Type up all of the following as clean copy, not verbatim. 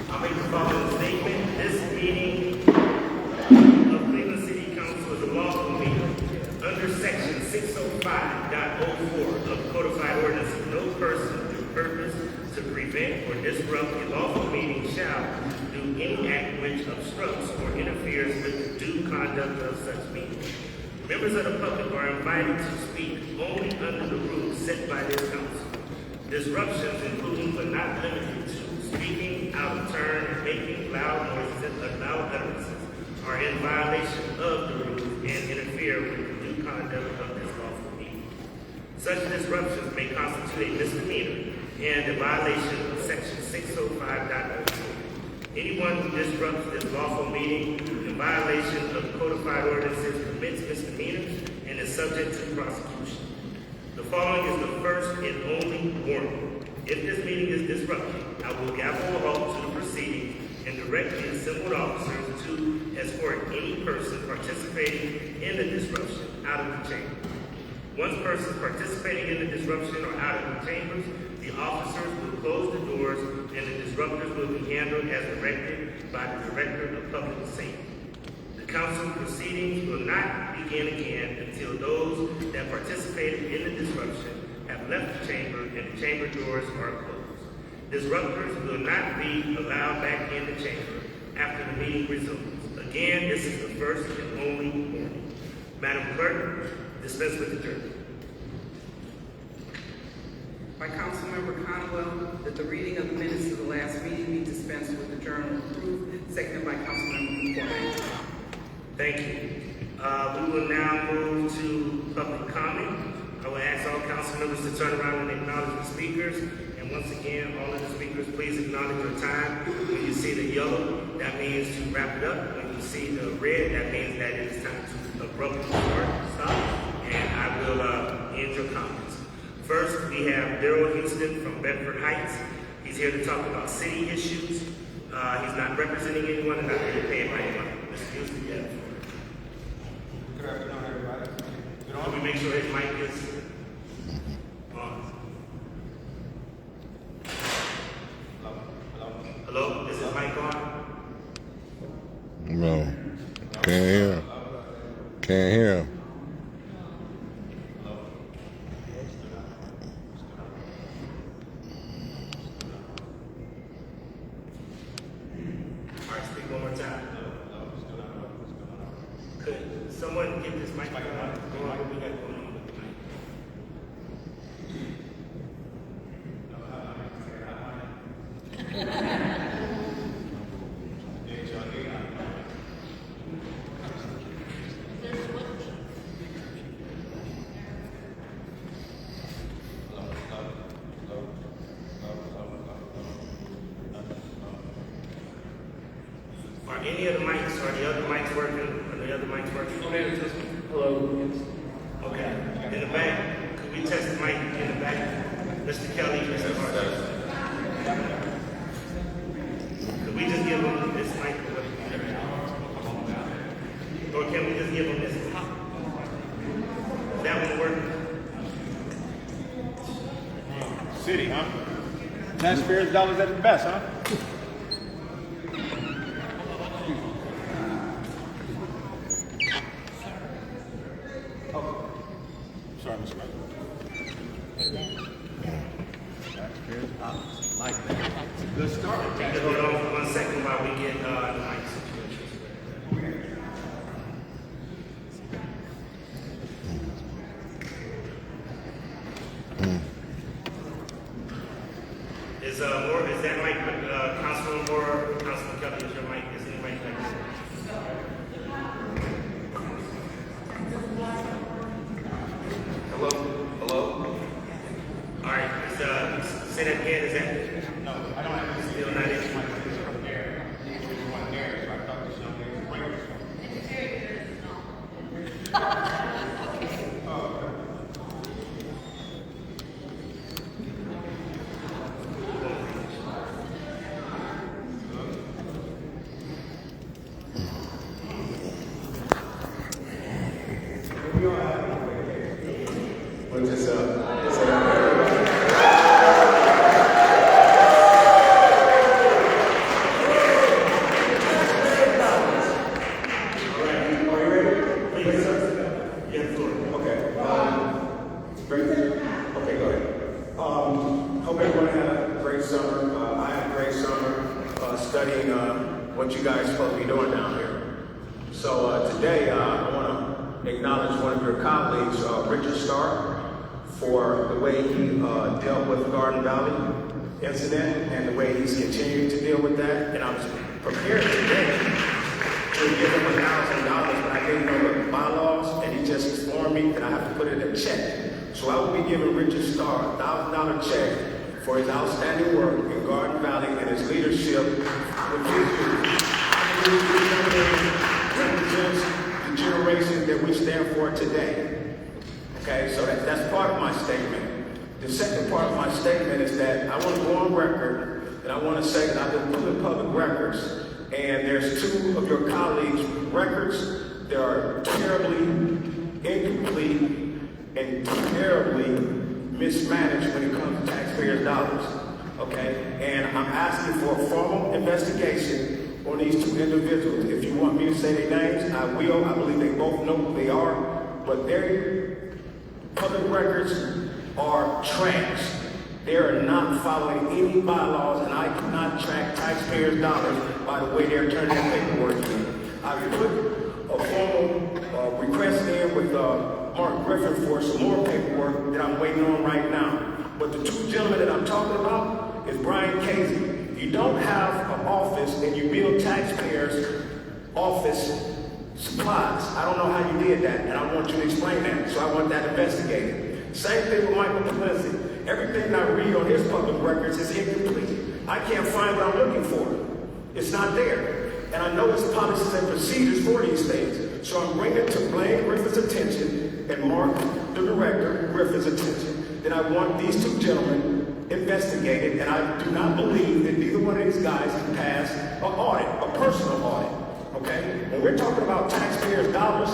I'll make the following statement. This meeting of Cleveland City Council is a lawful meeting. Under section 605.04 of Codified Ordinances, no person with purpose to prevent or disrupt a lawful meeting shall do any act which obstructs or interferes with the due conduct of such meeting. Members of the public are invited to speak only under the rules set by this council. Disruptions, including but not limited to speaking out of turn and making loud noises and loud utterances, are in violation of the rules and interfere with the due conduct of this lawful meeting. Such disruptions may constitute a misdemeanor and a violation of section 605.04. Anyone who disrupts this lawful meeting in violation of the codified ordinances commits misdemeanors and is subject to prosecution. The following is the first and only warning. If this meeting is disrupted, I will gavel a halt to the proceedings and direct the assembled officers to escort any person participating in the disruption out of the chamber. Once persons participating in the disruption are out of the chambers, the officers will close the doors and the disruptors will be handled as directed by the Director of Public Safety. The council proceedings will not begin again until those that participated in the disruption have left the chamber and the chamber doors are closed. Disruptors will not be allowed back in the chamber after the meeting resumes. Again, this is the first and only warning. Madam Clerk, dispense with adjournment. By Councilmember Conwell, that the reading of the minutes of the last meeting be dispensed with the journal approved, seconded by Councilmember McCoy. Thank you. We will now move to public comment. I will ask all council members to turn around and acknowledge the speakers. And once again, all of the speakers, please acknowledge your time. When you see the yellow, that means to wrap it up. When you see the red, that means that it is time to abruptly stop. And I will end your comments. First, we have Daryl Houston from Bedford Heights. He's here to talk about city issues. He's not representing anyone and not being paid by anyone. Mr. Houston, you have the floor. Good afternoon, everybody. Let me make sure his mic is on. Hello? Is his mic on? No. Can't hear. Can't hear. All right, speak one more time. Could someone get this mic on? Go on, what we got going on with the mic? Are any of the mics, are the other mics working? Are the other mics working? Hello. Okay. In the back, could we test the mic in the back? Mr. Kelly, Mr. Hart. Could we just give them this mic? Or can we just give them this? Is that one working? City, huh? Taxpayers' dollars at the best, huh? Sorry, Mr. President. Taxpayers' dollars. Like that. It's a good start. Just hold on for 1 second while we get the mic situation. Is that mic, Councilman Moore, Councilman Kelly, is your mic? Is any mic back there? Hello? Hello? All right, say that again, is that? No, I don't have to Still not in? there. There's one there, so I thought this young lady was bringing this one. What's this up? Great. Okay, go ahead. Hope everyone had a great summer. I had a great summer studying what you guys are supposed to be doing down here. So today I want to acknowledge one of your colleagues, Richard Starr, for the way he dealt with the Garden Valley incident and the way he's continuing to deal with that. And I was prepared today to give him $1,000, but I didn't know the bylaws, and he just informed me that I have to put it in a check. So I will be giving Richard Starr a $1,000 check for his outstanding work in Garden Valley and his leadership with his youth. I believe he represents the generation that we stand for today. Okay, so that's part of my statement. The second part of my statement is that I want to go on record, and I want to say that I've been pulling public records, and there's two of your colleagues' records that are terribly incomplete and terribly mismanaged when it comes to taxpayers' dollars, okay? And I'm asking for a formal investigation on these two individuals. If you want me to say their names, I will. I believe they both know who they are, but their public records are trash. They are not following any bylaws, and I cannot track taxpayers' dollars by the way they're turning their paperwork in. I put a formal request in with Mark Griffin for some more paperwork that I'm waiting on right now. But the two gentlemen that I'm talking about is Brian Casey. You don't have an office and you build taxpayers' office supplies. I don't know how you did that, and I want you to explain that. So I want that investigated. Same thing with Michael Pelosi. Everything I read on his public records is incomplete. I can't find what I'm looking for. It's not there. And I know it's policies and procedures for these things. So I'm bringing it to Blaine Griffin's attention and Mark, the director, Griffin's attention, that I want these two gentlemen investigated, and I do not believe that neither one of these guys can pass an audit, a personal audit, okay? When we're talking about taxpayers' dollars,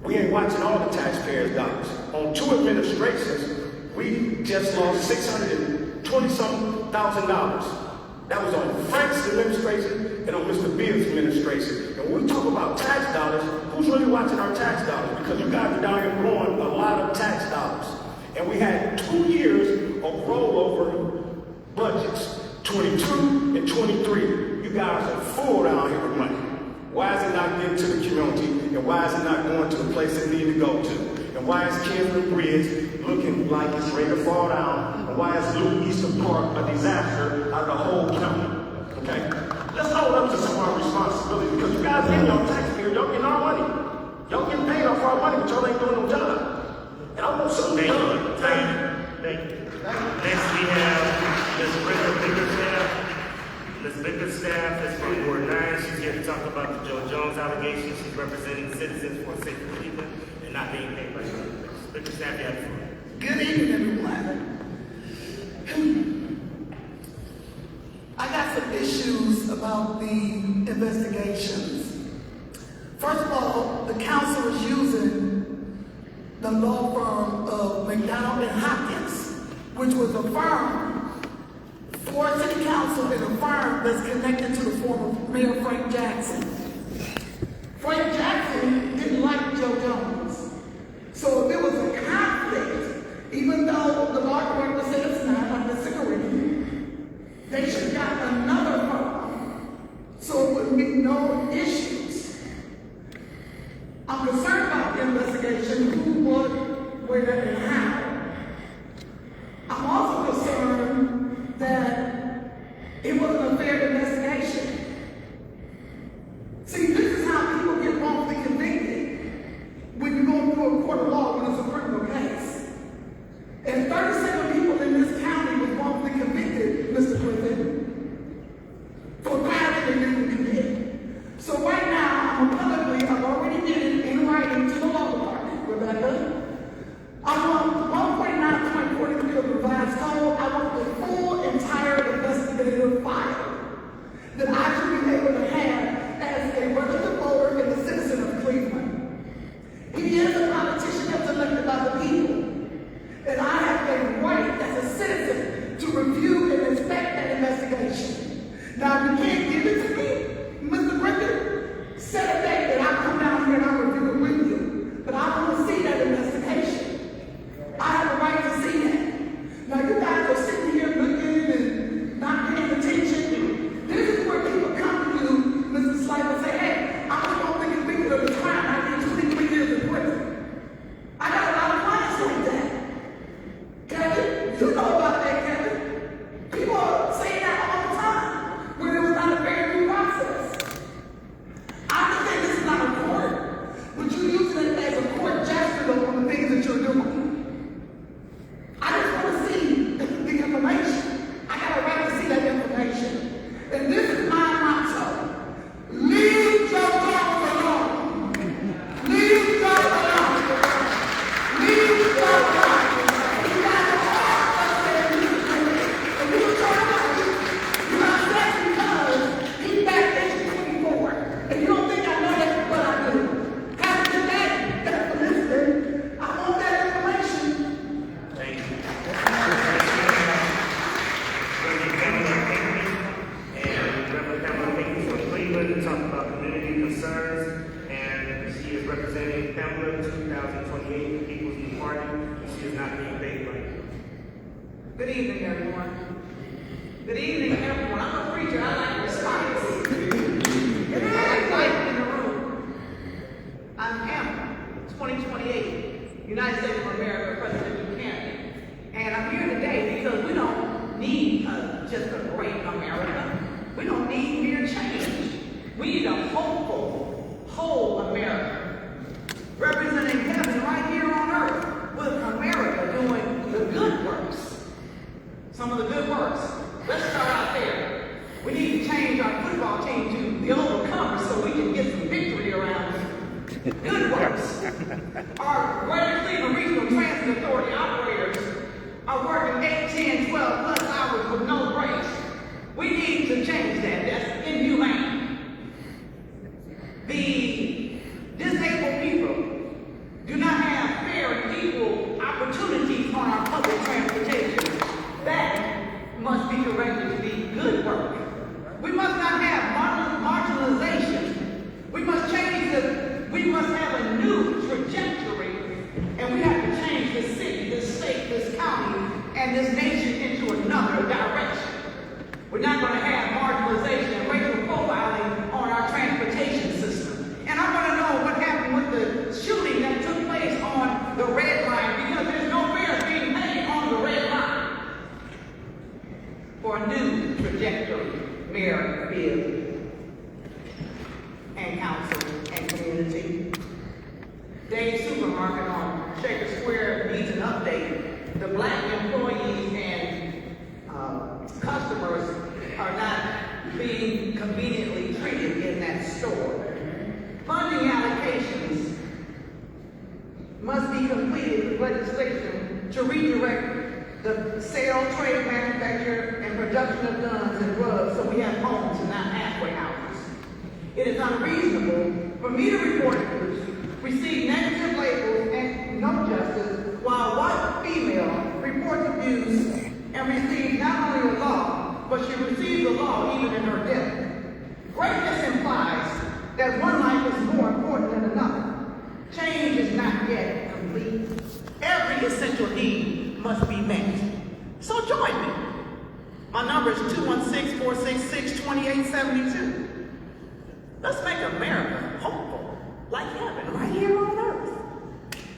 we ain't watching all the taxpayers' dollars. On two administrations, we just lost $620-something thousand. That was on Frank's administration and on Mr. Beard's administration. And when we talk about tax dollars, who's really watching our tax dollars? Because you guys are down here blowing a lot of tax dollars. And we had 2 years of rollover budgets, 22 and 23. You guys are full down here with money. Why is it not getting to the community? And why is it not going to the place it needs to go to? And why is Kingsland Bridge looking like it's ready to fall down? And why is Little Eastern Park a disaster out of the whole county? Okay? Let's hold up to some of our responsibility, because you guys ain't your taxpayers, y'all getting our money. Y'all getting paid off our money, but y'all ain't doing no job. And I want something done. Thank you. Next we have Ms. Brenda Bickerstaff. Ms. Bickerstaff is from Ward 9. She's here to talk about the Joe Jones allegations. She's representing citizens for safe Cleveland and not being paid by Congress. Bickerstaff, you have the floor. Good evening, everyone. I got some issues about the investigations. First of all, the council is using the law firm of McDonald and Hopkins, which was a firm for city council and a firm that's connected to the former Mayor Frank Jackson. Frank Jackson didn't like Joe Jones. So if there was a conflict, even though the law director said it's not, I'm disagreeing, they should have got another firm so it would be no issues. I'm concerned about the investigation, who, what, where, and how. I'm also concerned that it wasn't a fair investigation. See, this is how people get wrongfully convicted when you go through a court of law when it's a criminal case. And 37 people in this county was wrongfully convicted, Mr. Griffin, for crimes they didn't commit. So right now, I've already did it in writing to the law department, Rebecca. I want 1.9.43 of the revised code. I want the full, entire investigative file. 2028, the People's New Party, and she is not being paid by you. Good evening, everyone. Good evening, everyone. I'm a preacher. I like response. I like life in the room. I'm Amber, 2028, United States of America presidential candidate. And I'm here today because we don't need just a great America. We don't need mere change. We need a hopeful, whole America, representing heaven right here on earth, with America doing the good works. Some of the good works. Let's start out there. We need to change our football team to the overcomers so we can get some victory around it. Good works. Our Greater Cleveland Regional Transit Authority operators are working 8, 10, 12 plus hours with no breaks. We need to change that. That's inhumane. The disabled people do not have fair and equal opportunities on our public transportation. That must be corrected to be good work. We must not have marginalization. We must we must have a new trajectory, and we have to change this city, this state, this county, and this nation into another direction. We're not going to have marginalization and racial profiling on our transportation system. And I want to know what happened with the shooting that took place on the red line, because there's no fares being paid on the red line. For a new trajectory, Mayor, Bill, and council, and community. Dave's Supermarket on Shaker Square needs an update. The black employees and customers are not being conveniently treated in that store. Funding allocations must be completed with legislation to redirect the sale, trade, manufacture, and production of guns and drugs so we have homes and not halfway houses. It is unreasonable for me to report abuse, receive negative labels and no justice, while white female reports abuse and receives not only the law, but she receives the law even in her death. Greatness implies that one life is more important than another. Change is not yet complete. Every essential need must be met. So join me. My number is 216-466-2872. Let's make America hopeful, like heaven, right here on earth.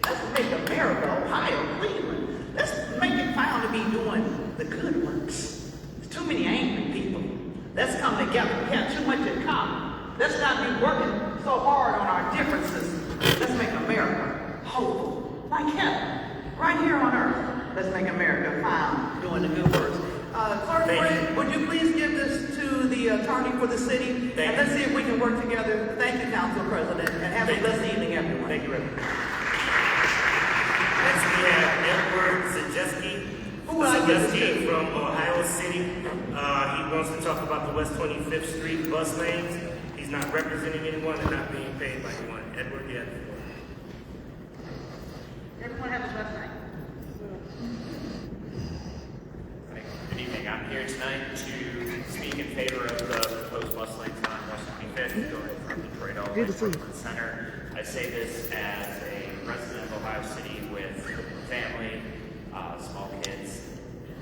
Let's make America, Ohio, Cleveland. Let's make it found to be doing the good works. There's too many angry people. Let's come together. We have too much in common. Let's not be working so hard on our differences. Let's make America hopeful, like heaven, right here on earth. Let's make America found doing the good works. Clerk Fred, would you please give this to the attorney for the city? And let's see if we can work together. Thank you, Council President, and have a blessed evening, everyone. Thank you, Reverend. Next we have Edward Zajeski from Ohio City. He wants to talk about the West 25th Street bus lanes. He's not representing anyone and not being paid by anyone. Edward, you have the floor. Everyone have a blessed night. Good evening. I'm here tonight to speak in favor of the proposed bus lanes on West 25th, going from Detroit all the way to Brooklyn Center. I say this as a resident of Ohio City with family, small kids.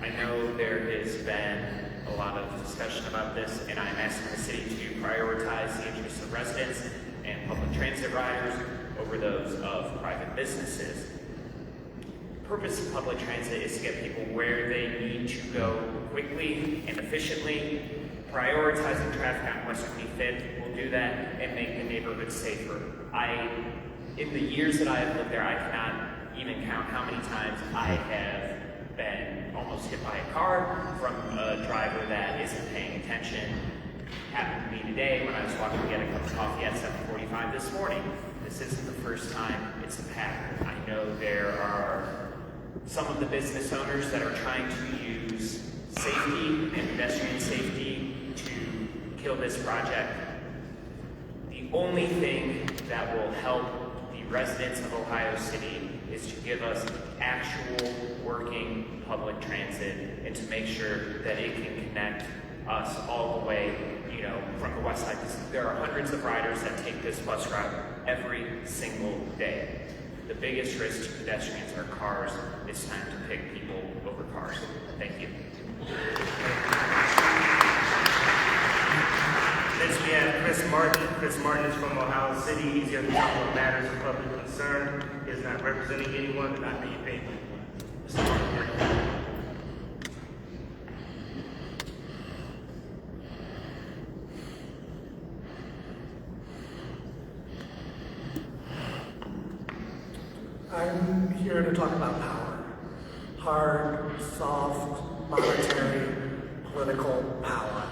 I know there has been a lot of discussion about this, and I'm asking the city to prioritize the interests of residents and public transit riders over those of private businesses. The purpose of public transit is to get people where they need to go quickly and efficiently. Prioritizing traffic on West 25th will do that and make the neighborhood safer. In the years that I have lived there, I cannot even count how many times I have been almost hit by a car from a driver that isn't paying attention. Happened to me today when I was walking to get a cup of coffee at 7:45 this morning. This isn't the first time, it's a pattern. I know there are some of the business owners that are trying to use safety and pedestrian safety to kill this project. The only thing that will help the residents of Ohio City is to give us actual working public transit and to make sure that it can connect us all the way, from the west side. There are hundreds of riders that take this bus route every single day. The biggest risk to pedestrians are cars. It's time to pick people over cars. Thank you. Next we have Chris Martin. Chris Martin is from Ohio City. He's here to talk about matters of public concern. He is not representing anyone and not being paid by anyone. Mr. Martin. I'm here to talk about power. Hard, soft, monetary, political power.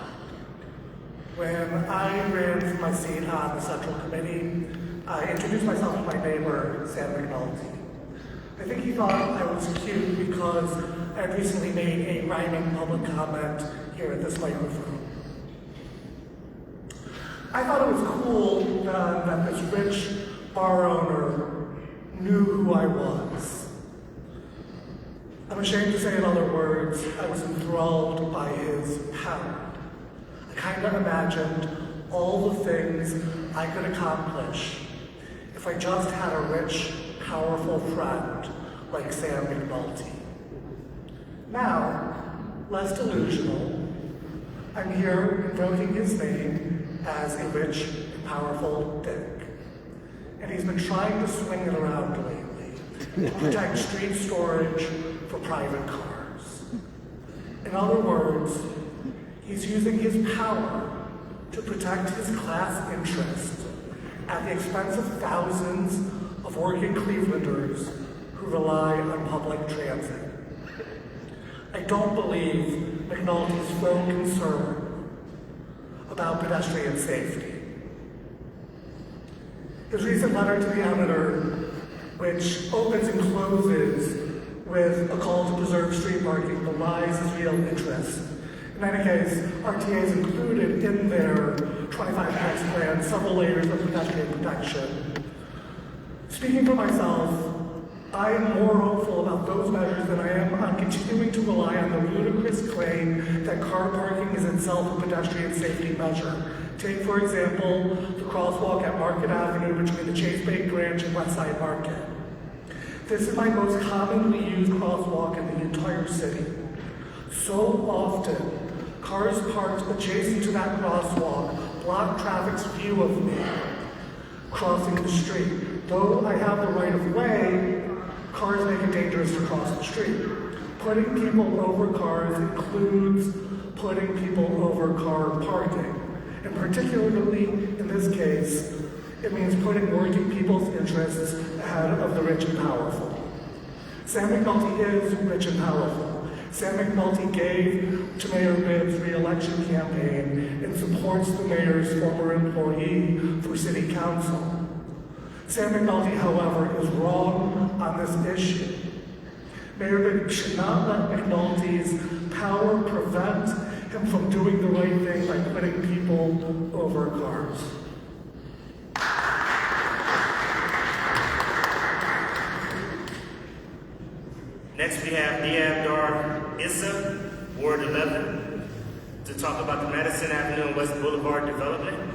When I ran for my seat on the Central Committee, I introduced myself to my neighbor, Sam McNulty. I think he thought I was cute because I had recently made a rhyming public comment here at this microphone. I thought it was cool that this rich bar owner knew who I was. I'm ashamed to say, in other words, I was enthralled by his power. I kind of imagined all the things I could accomplish if I just had a rich, powerful friend like Sam McNulty. Now, less delusional, I'm here invoking his name as a rich and powerful dick. And he's been trying to swing it around lately to protect street storage for private cars. In other words, he's using his power to protect his class interests at the expense of thousands of working Clevelanders who rely on public transit. I don't believe McNulty's full concern about pedestrian safety. His recent letter to the editor, which opens and closes with a call to preserve street parking, belies his real interest. In any case, RTA has included in their 25X plan several layers of pedestrian protection. Speaking for myself, I am more hopeful about those measures than I am on continuing to rely on the ludicrous claim that car parking is itself a pedestrian safety measure. Take, for example, the crosswalk at Market Avenue between the Chase Bay Branch and Westside Market. This is my most commonly used crosswalk in the entire city. So often, cars parked adjacent to that crosswalk block traffic's view of me crossing the street. Though I have the right of way, cars make it dangerous to cross the street. Putting people over cars includes putting people over car parking. And particularly in this case, it means putting working people's interests ahead of the rich and powerful. Sam McNulty is rich and powerful. Sam McNulty gave to Mayor Bibb's re-election campaign and supports the mayor's former employee for city council. Sam McNulty, however, is wrong on this issue. Mayor Bibb should not let McNulty's power prevent him from doing the right thing by putting people over cars. Next we have Diab Issa, Ward 11, to talk about the Madison Avenue and West Boulevard development.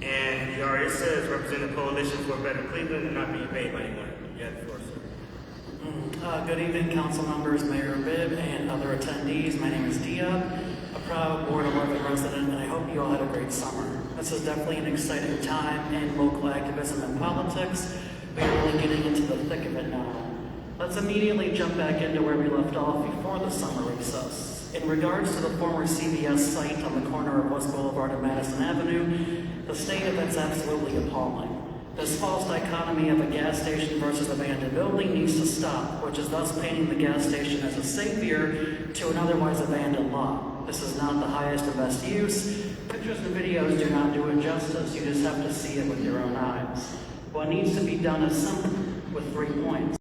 And Diab Issa is representing the Coalition for a Better Cleveland and not being paid by anyone. You have the floor, sir. Good evening, council members, Mayor Bibb, and other attendees. My name is Diab, a proud Ward 11 resident, and I hope you all had a great summer. This is definitely an exciting time in local activism and politics. We are really getting into the thick of it now. Let's immediately jump back into where we left off before the summer recess. In regards to the former CVS site on the corner of West Boulevard and Madison Avenue, the state of it's absolutely appalling. This false dichotomy of a gas station versus abandoned building needs to stop, which is thus painting the gas station as a savior to an otherwise abandoned lot. This is not the highest and best use. Pictures and videos do not do it justice. You just have to see it with your own eyes. What needs to be done is simple, with 3 points.